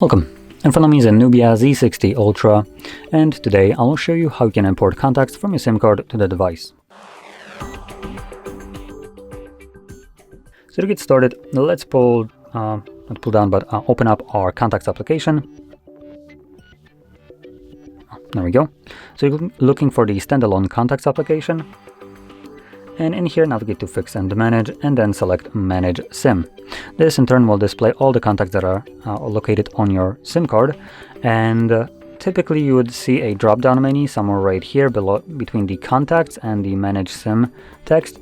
Welcome. In front of me is a NUBIA Z60 Ultra, and today I will show you how you can import contacts from your SIM card to the device. So to get started, let's open up our contacts application. There we go. So you're looking for the standalone contacts application. And in here, navigate to Fix and Manage, and then select Manage SIM. This in turn will display all the contacts that are located on your SIM card. And typically you would see a drop-down menu somewhere right here below, between the contacts and the Manage SIM text.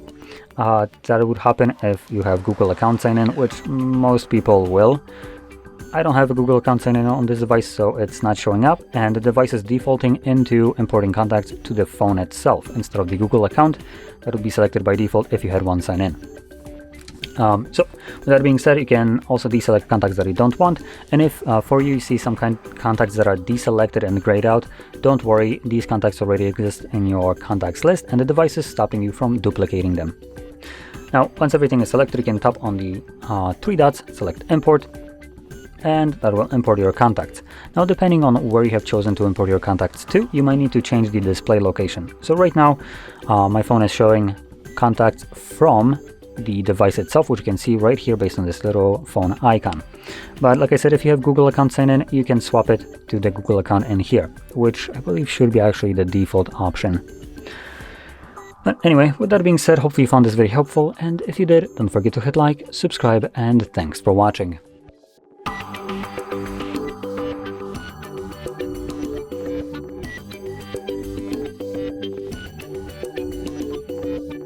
That would happen if you have Google account sign in, which most people will. I don't have a Google account sign in on this device, so it's not showing up, and the device is defaulting into importing contacts to the phone itself instead of the Google account. That would be selected by default if you had one sign in. So with that being said, you can also deselect contacts that you don't want, and if for you see some contacts that are deselected and grayed out, don't worry, these contacts already exist in your contacts list and the device is stopping you from duplicating them. Now once everything is selected, you can tap on the three dots, select Import, and that will import your contacts. Now depending on where you have chosen to import your contacts to, you might need to change the display location. So right now my phone is showing contacts from the device itself, which you can see right here based on this little phone icon. But like I said, if you have Google account sign in, you can swap it to the Google account in here, which I believe should be actually the default option. But anyway, with that being said, hopefully you found this very helpful, and if you did, don't forget to hit like, subscribe, and thanks for watching.